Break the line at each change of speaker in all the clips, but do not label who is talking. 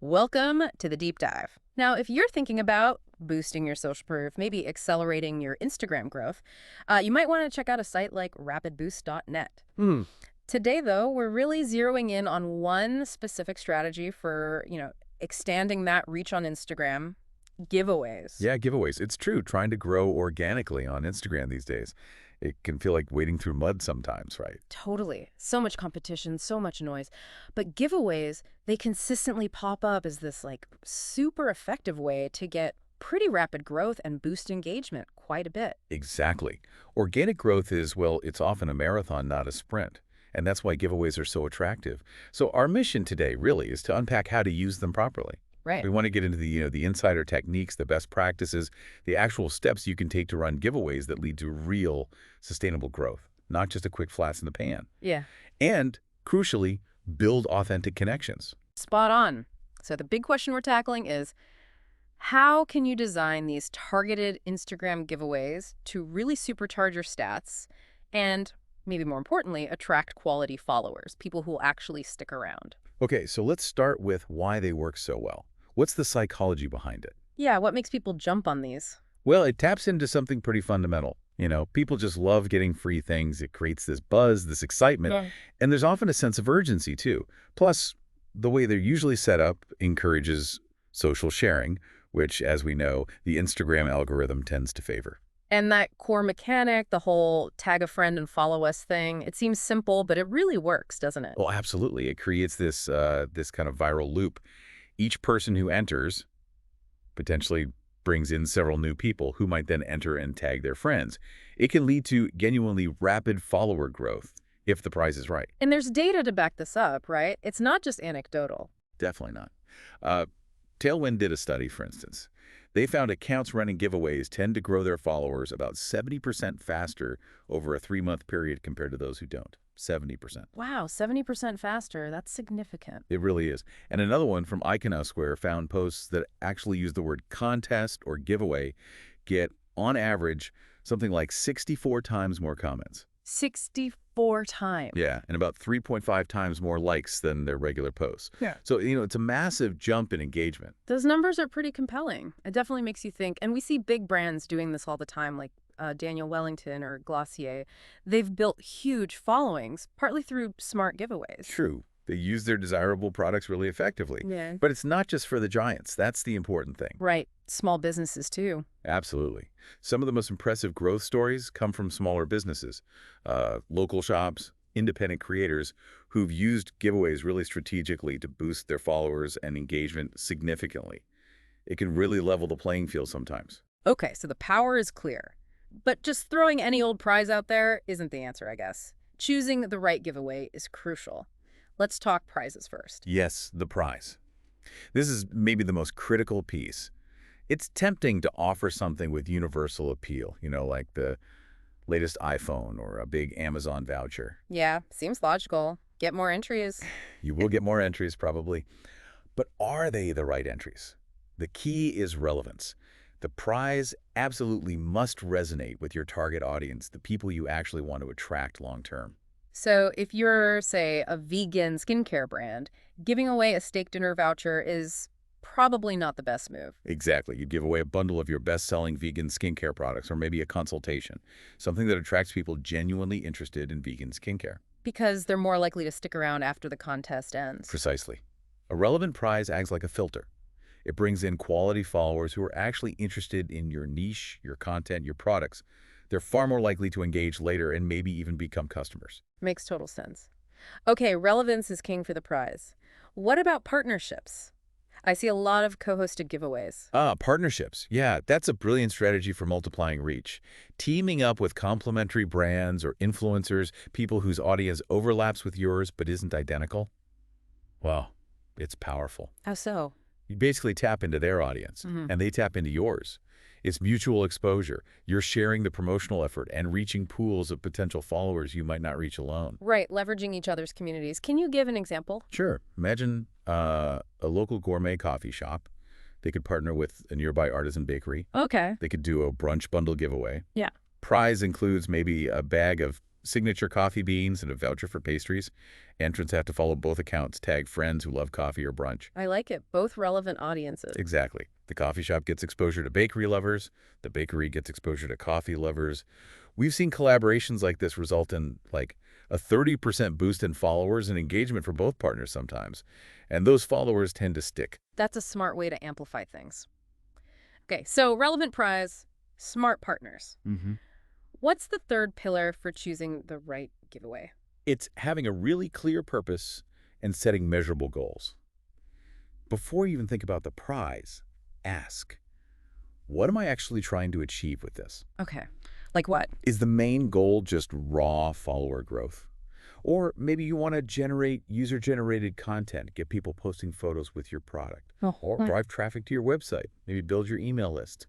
Welcome to the deep dive. Now, if you're thinking about boosting your social proof, maybe accelerating your Instagram growth, you might want to check out a site like rapidboost.net.
Hmm.
Today, though, we're really zeroing in on one specific strategy for, extending that reach on Instagram, giveaways.
Yeah, giveaways. It's true. Trying to grow organically on Instagram these days, it can feel like wading through mud sometimes, right?
Totally. So much competition, so much noise. But giveaways, they consistently pop up as this super effective way to get pretty rapid growth and boost engagement quite a bit.
Exactly. Organic growth is, well, it's often a marathon, not a sprint. And that's why giveaways are so attractive. So our mission today really is to unpack how to use them properly.
Right.
We want to get into the insider techniques, the best practices, the actual steps you can take to run giveaways that lead to real sustainable growth, not just a quick flash in the pan.
Yeah.
And crucially, build authentic connections.
Spot on. So the big question we're tackling is how can you design these targeted Instagram giveaways to really supercharge your stats and, maybe more importantly, attract quality followers, people who will actually stick around?
Okay, so let's start with why they work so well. What's the psychology behind it?
Yeah, what makes people jump on these?
Well, it taps into something pretty fundamental. People just love getting free things. It creates this buzz, this excitement,
Yeah.
and there's often a sense of urgency too. Plus, the way they're usually set up encourages social sharing, which, as we know, the Instagram algorithm tends to favor.
And that core mechanic, the whole tag a friend and follow us thing, it seems simple, but it really works, doesn't it?
Well, absolutely. It creates this kind of viral loop. Each person who enters potentially brings in several new people who might then enter and tag their friends. It can lead to genuinely rapid follower growth if the price is right.
And there's data to back this up, right? It's not just anecdotal.
Definitely not. Uh, Tailwind did a study, for instance. They found accounts running giveaways tend to grow their followers about 70% faster over a 3-month period compared to those who don't. 70%.
Wow, 70% faster. That's significant.
It really is. And another one from Iconosquare found posts that actually use the word contest or giveaway get, on average, something like 64 times more comments.
64 times.
Yeah, and about 3.5 times more likes than their regular posts.
Yeah.
So, it's a massive jump in engagement.
Those numbers are pretty compelling. It definitely makes you think. And we see big brands doing this all the time, like Daniel Wellington or Glossier. They've built huge followings, partly through smart giveaways.
True. They use their desirable products really effectively.
Yeah.
But it's not just for the giants. That's the important thing.
Right. Small businesses, too.
Absolutely. Some of the most impressive growth stories come from smaller businesses, local shops, independent creators who've used giveaways really strategically to boost their followers and engagement significantly. It can really level the playing field sometimes.
Okay, so the power is clear. But just throwing any old prize out there isn't the answer, I guess. Choosing the right giveaway is crucial. Let's talk prizes first.
Yes, the prize. This is maybe the most critical piece. It's tempting to offer something with universal appeal, like the latest iPhone or a big Amazon voucher.
Yeah, seems logical. Get more entries.
You will get more entries probably. But are they the right entries? The key is relevance. The prize absolutely must resonate with your target audience, the people you actually want to attract long term.
So if you're, say, a vegan skincare brand, giving away a steak dinner voucher is probably not the best move
Exactly. You'd give away a bundle of your best-selling vegan skincare products or maybe a consultation, something that attracts people genuinely interested in vegan skincare.
because they're more likely to stick around after the contest ends.
Precisely. A relevant prize acts like a filter. It brings in quality followers who are actually interested in your niche, your content, your products. They're far more likely to engage later and maybe even become customers.
Makes total sense. Okay, relevance is king for the prize. What about partnerships? I see a lot of co-hosted giveaways.
Partnerships. Yeah, that's a brilliant strategy for multiplying reach. Teaming up with complementary brands or influencers, people whose audience overlaps with yours but isn't identical. Well, it's powerful.
How so?
You basically tap into their audience, and they tap into yours. It's mutual exposure. You're sharing the promotional effort and reaching pools of potential followers you might not reach alone.
Right, leveraging each other's communities. Can you give an example?
Sure. Imagine a local gourmet coffee shop. They could partner with a nearby artisan bakery.
Okay.
They could do a brunch bundle giveaway.
Yeah.
Prize includes maybe a bag of signature coffee beans and a voucher for pastries. Entrants have to follow both accounts, tag friends who love coffee or brunch.
I like it. Both relevant audiences.
Exactly. The coffee shop gets exposure to bakery lovers. The bakery gets exposure to coffee lovers. We've seen collaborations like this result in like a 30% boost in followers and engagement for both partners sometimes. And those followers tend to stick.
That's a smart way to amplify things. Okay, so relevant prize, smart partners. What's the third pillar for choosing the right giveaway?
It's having a really clear purpose and setting measurable goals. Before you even think about the prize, ask, what am I actually trying to achieve with this?
Okay, like what?
Is the main goal just raw follower growth? Or maybe you want to generate user-generated content, get people posting photos with your product, or drive traffic to your website, maybe build your email list,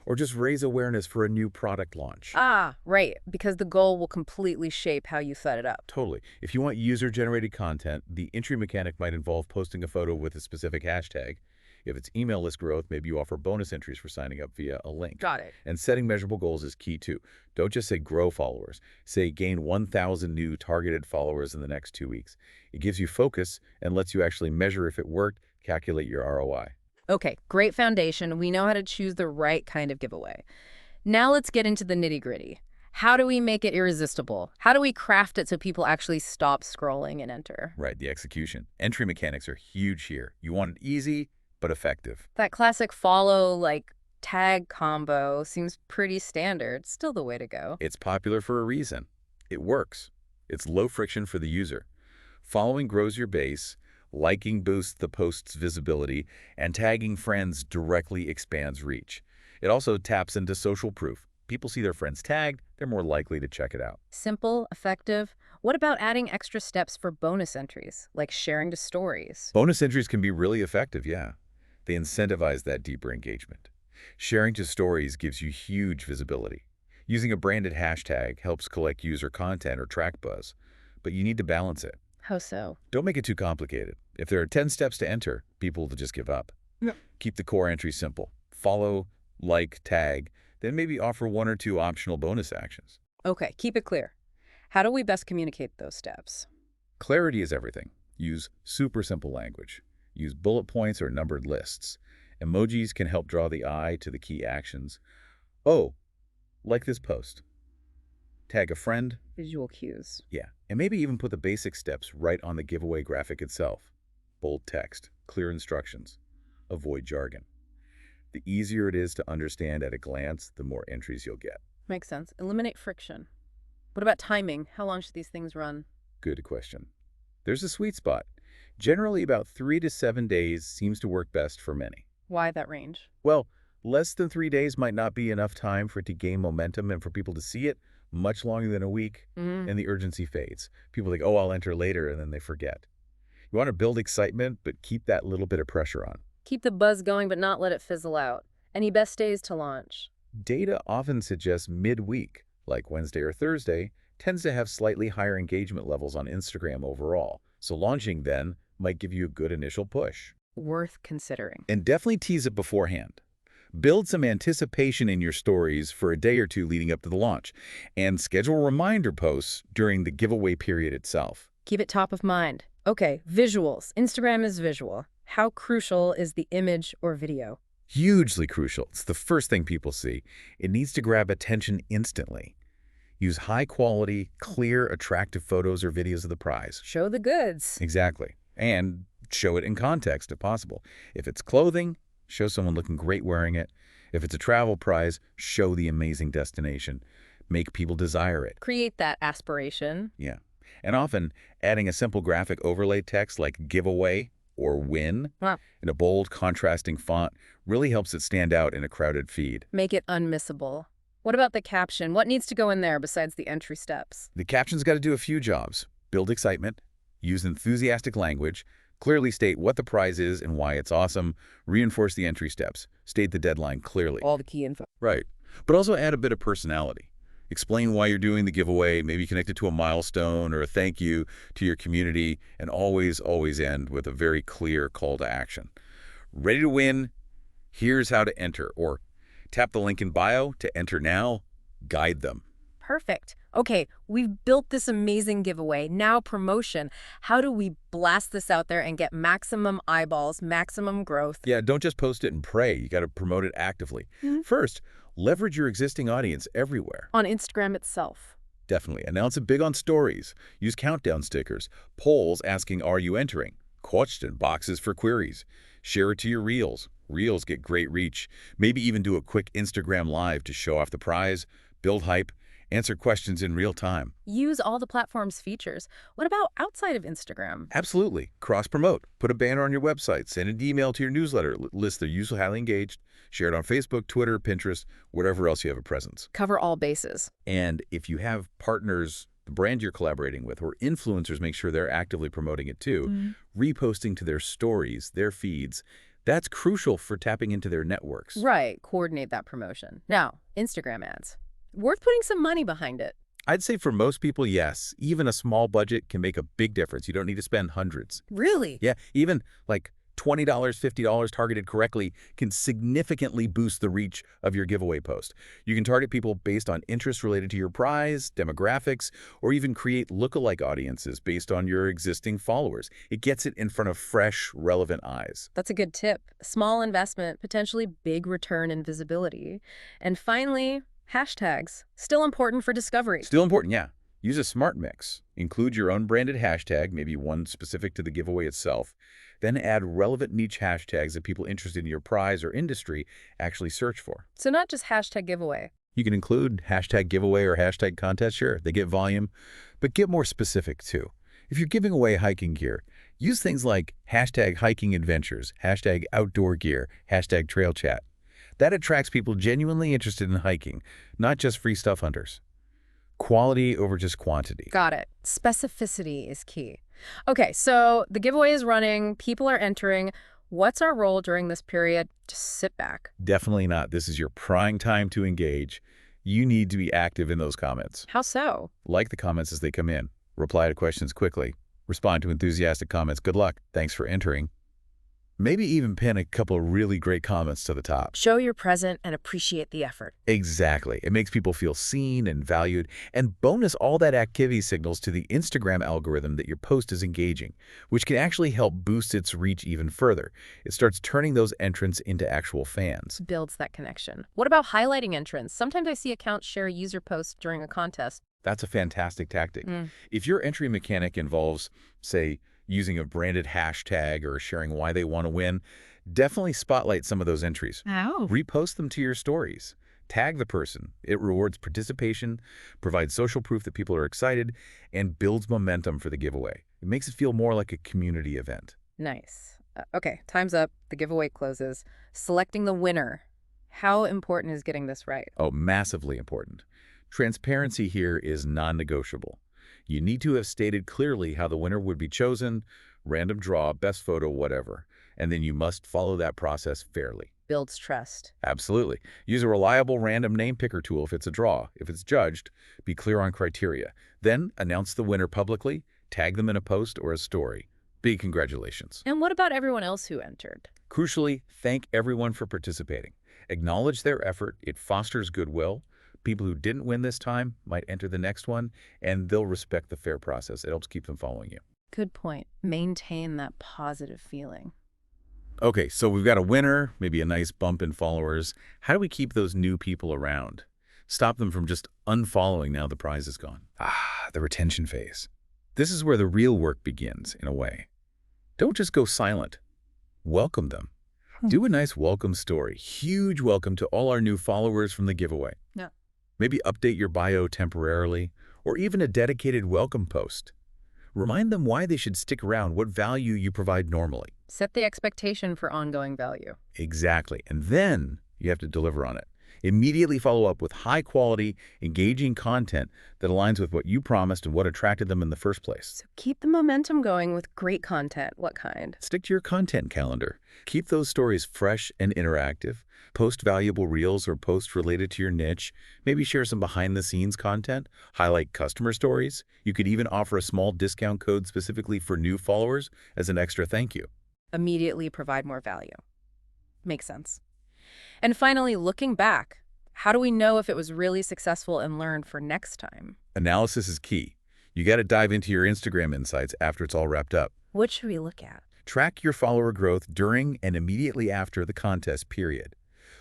or just raise awareness for a new product launch.
Ah, right, because the goal will completely shape how you set it up.
Totally. If you want user-generated content, the entry mechanic might involve posting a photo with a specific hashtag. If it's email list growth, maybe you offer bonus entries for signing up via a link.
Got it.
And setting measurable goals is key too. Don't just say grow followers. Say gain 1,000 new targeted followers in the next 2 weeks. It gives you focus and lets you actually measure if it worked, calculate your ROI.
Okay, great foundation. We know how to choose the right kind of giveaway. Now let's get into the nitty-gritty. How do we make it irresistible? How do we craft it so people actually stop scrolling and enter?
Right, the execution. Entry mechanics are huge here. You want it easy, but effective.
That classic follow, like, tag combo seems pretty standard. Still the way to go.
It's popular for a reason. It works. It's low friction for the user. Following grows your base, liking boosts the post's visibility, and tagging friends directly expands reach. It also taps into social proof. People see their friends tagged, they're more likely to check it out.
Simple, effective. What about adding extra steps for bonus entries, like sharing to stories?
Bonus entries can be really effective, yeah. They incentivize that deeper engagement. Sharing to stories gives you huge visibility. Using a branded hashtag helps collect user content or track buzz, but you need to balance it.
How so?
Don't make it too complicated. If there are 10 steps to enter, people will just give up.
Yeah.
Keep the core entry simple. Follow, like, tag, then maybe offer 1 or 2 optional bonus actions.
Okay, keep it clear. How do we best communicate those steps?
Clarity is everything. Use super simple language. Use bullet points or numbered lists. Emojis can help draw the eye to the key actions. Oh, like this post. Tag a friend.
Visual cues.
Yeah, and maybe even put the basic steps right on the giveaway graphic itself. Bold text, clear instructions. Avoid jargon. The easier it is to understand at a glance, the more entries you'll get.
Makes sense. Eliminate friction. What about timing? How long should these things run?
Good question. There's a sweet spot. Generally, about 3 to 7 days seems to work best for many.
Why that range?
Well, less than 3 days might not be enough time for it to gain momentum and for people to see it. Much longer than a week, and the urgency fades. People think, oh, I'll enter later, and then they forget. You want to build excitement, but keep that little bit of pressure on.
Keep the buzz going, but not let it fizzle out. Any best days to launch?
Data often suggests midweek, like Wednesday or Thursday, tends to have slightly higher engagement levels on Instagram overall. So launching then might give you a good initial push.
Worth considering.
And definitely tease it beforehand. Build some anticipation in your stories for a day or 2 leading up to the launch, and schedule reminder posts during the giveaway period itself.
Keep it top of mind. Okay, visuals. Instagram is visual. How crucial is the image or video?
Hugely crucial. It's the first thing people see. It needs to grab attention instantly. Use high-quality, clear, attractive photos or videos of the prize.
Show the goods.
Exactly. And show it in context if possible. If it's clothing, show someone looking great wearing it. If it's a travel prize, show the amazing destination. Make people desire it.
Create that aspiration.
Yeah. And often, adding a simple graphic overlay text like giveaway or win in a bold, contrasting font really helps it stand out in a crowded feed.
Make it unmissable. What about the caption? What needs to go in there besides the entry steps?
The caption's got to do a few jobs. Build excitement, use enthusiastic language, clearly state what the prize is and why it's awesome, reinforce the entry steps, state the deadline clearly.
All the key info.
Right. But also add a bit of personality. Explain why you're doing the giveaway, maybe connect it to a milestone or a thank you to your community, and always, always end with a very clear call to action. Ready to win? Here's how to enter, or tap the link in bio to enter now. Guide them.
Perfect. Okay, we've built this amazing giveaway. Now promotion. How do we blast this out there and get maximum eyeballs, maximum growth?
Yeah, don't just post it and pray. You got to promote it actively.
Mhm.
First, leverage your existing audience everywhere.
On Instagram itself.
Definitely. Announce it big on stories. Use countdown stickers, polls asking, "Are you entering?" Question boxes for queries. Share it to your Reels. Reels get great reach. Maybe even do a quick Instagram Live to show off the prize, build hype, answer questions in real time.
Use all the platform's features. What about outside of Instagram?
Absolutely. Cross-promote. Put a banner on your website. Send an email to your newsletter. List the usually highly engaged. Share it on Facebook, Twitter, Pinterest, whatever else you have a presence.
Cover all bases.
And if you have partners, the brand you're collaborating with, or influencers, make sure they're actively promoting it too. Reposting to their stories, their feeds. That's crucial for tapping into their networks.
Right, coordinate that promotion. Now, Instagram ads. Worth putting some money behind it.
I'd say for most people, yes. Even a small budget can make a big difference. You don't need to spend hundreds.
Really?
Yeah, even like $20, $50 targeted correctly can significantly boost the reach of your giveaway post. You can target people based on interests related to your prize, demographics, or even create lookalike audiences based on your existing followers. It gets it in front of fresh, relevant eyes.
That's a good tip. Small investment, potentially big return and visibility. And finally, hashtags. Still important for discovery.
Still important, yeah. Use a smart mix. Include your own branded hashtag, maybe one specific to the giveaway itself. Then add relevant niche hashtags that people interested in your prize or industry actually search for.
So not just hashtag giveaway.
You can include hashtag giveaway or hashtag contest, sure, they get volume, but get more specific too. If you're giving away hiking gear, use things like hashtag hiking adventures, hashtag outdoor gear, hashtag trail chat. That attracts people genuinely interested in hiking, not just free stuff hunters. Quality over just quantity.
Got it. Specificity is key. Okay, so the giveaway is running, people are entering. What's our role during this period? Just sit back.
Definitely not. This is your prime time to engage. You need to be active in those comments.
How so?
Like the comments as they come in. Reply to questions quickly. Respond to enthusiastic comments. Good luck. Thanks for entering. Maybe even pin a couple of really great comments to the top.
Show you're present and appreciate the effort.
Exactly. It makes people feel seen and valued. And bonus all that activity signals to the Instagram algorithm that your post is engaging, which can actually help boost its reach even further. It starts turning those entrants into actual fans.
Builds that connection. What about highlighting entrants? Sometimes I see accounts share a user post during a contest.
That's a fantastic tactic. If your entry mechanic involves, say, using a branded hashtag or sharing why they want to win, definitely spotlight some of those entries.
Oh.
Repost them to your stories. Tag the person. It rewards participation, provides social proof that people are excited, and builds momentum for the giveaway. It makes it feel more like a community event.
Nice. Okay, time's up. The giveaway closes. Selecting the winner. How important is getting this right?
Oh, massively important. Transparency here is non-negotiable. You need to have stated clearly how the winner would be chosen, random draw, best photo, whatever. And then you must follow that process fairly.
Builds trust.
Absolutely. Use a reliable random name picker tool if it's a draw. If it's judged, be clear on criteria. Then announce the winner publicly, tag them in a post or a story. Big congratulations.
And what about everyone else who entered?
Crucially, thank everyone for participating. Acknowledge their effort. It fosters goodwill. People who didn't win this time might enter the next one, and they'll respect the fair process. It helps keep them following you.
Good point. Maintain that positive feeling.
Okay, so we've got a winner, maybe a nice bump in followers. How do we keep those new people around? Stop them from just unfollowing now the prize is gone. The retention phase. This is where the real work begins, in a way. Don't just go silent. Welcome them. Do a nice welcome story. Huge welcome to all our new followers from the giveaway.
Yeah.
Maybe update your bio temporarily, or even a dedicated welcome post. Remind them why they should stick around, what value you provide normally.
Set the expectation for ongoing value.
Exactly. And then you have to deliver on it. Immediately follow up with high-quality, engaging content that aligns with what you promised and what attracted them in the first place.
So keep the momentum going with great content. What kind?
Stick to your content calendar. Keep those stories fresh and interactive. Post valuable reels or posts related to your niche. Maybe share some behind-the-scenes content. Highlight customer stories. You could even offer a small discount code specifically for new followers as an extra thank you.
Immediately provide more value. Makes sense. And finally, looking back, How do we know if it was really successful and learn for next time?
Analysis is key. You got to dive into your Instagram insights after it's all wrapped up.
What should we look at?
Track your follower growth during and immediately after the contest period.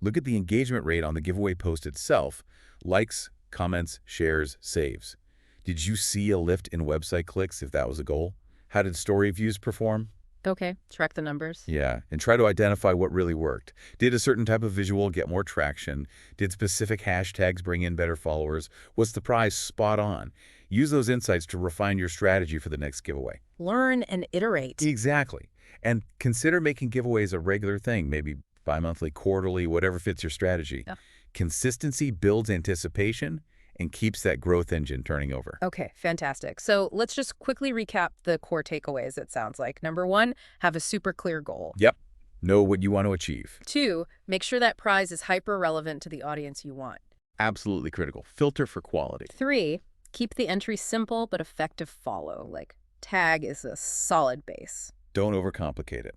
Look at the engagement rate on the giveaway post itself, likes, comments, shares, saves. Did you see a lift in website clicks if that was a goal? How did story views perform?
Okay, track the numbers.
Yeah, and try to identify what really worked. Did a certain type of visual get more traction? Did specific hashtags bring in better followers? Was the prize spot on? Use those insights to refine your strategy for the next giveaway.
Learn and iterate.
Exactly. And consider making giveaways a regular thing, maybe bi-monthly, quarterly, whatever fits your strategy.
Yeah.
Consistency builds anticipation and keeps that growth engine turning over.
Okay, fantastic. So let's just quickly recap the core takeaways, it sounds like. Number 1, have a super clear goal.
Yep. Know what you want to achieve.
2, make sure that prize is hyper-relevant to the audience you want.
Absolutely critical. Filter for quality.
3, keep the entry simple but effective follow, like tag is a solid base.
Don't overcomplicate it.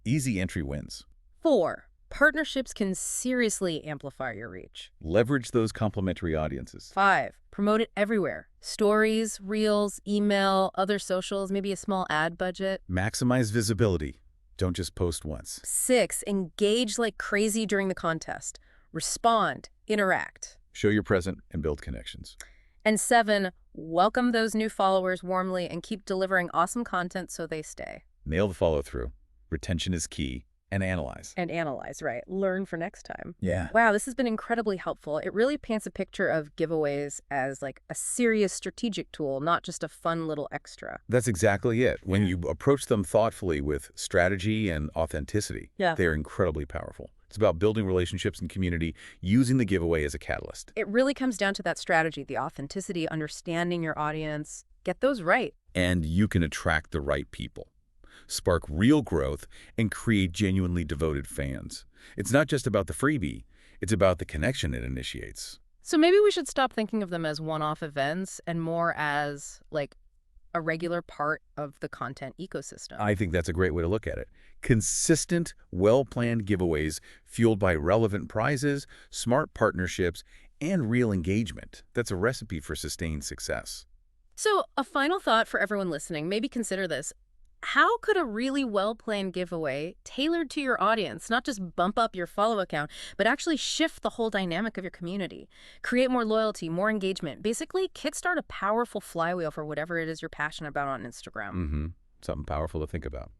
Easy entry wins.
4, partnerships can seriously amplify your reach.
Leverage those complementary audiences.
5, promote it everywhere. Stories, reels, email, other socials, maybe a small ad budget.
Maximize visibility. Don't just post once.
6, engage like crazy during the contest. Respond, interact.
Show you're present and build connections.
And 7, welcome those new followers warmly and keep delivering awesome content so they stay.
Nail the follow-through. Retention is key. And analyze.
And analyze, right? Learn for next time.
Yeah.
Wow, this has been incredibly helpful. It really paints a picture of giveaways as like a serious strategic tool, not just a fun little extra.
That's exactly it. When you approach them thoughtfully with strategy and authenticity, they're incredibly powerful. It's about building relationships and community, using the giveaway as a catalyst.
It really comes down to that strategy, the authenticity, understanding your audience. Get those right.
And you can attract the right people, spark real growth, and create genuinely devoted fans. It's not just about the freebie, it's about the connection it initiates.
So maybe we should stop thinking of them as one-off events and more as like a regular part of the content ecosystem.
I think that's a great way to look at it. Consistent, well-planned giveaways fueled by relevant prizes, smart partnerships, and real engagement. That's a recipe for sustained success.
So a final thought for everyone listening, maybe consider this. How could a really well-planned giveaway tailored to your audience not just bump up your follow account, but actually shift the whole dynamic of your community, create more loyalty, more engagement, basically kickstart a powerful flywheel for whatever it is you're passionate about on Instagram?
Something powerful to think about.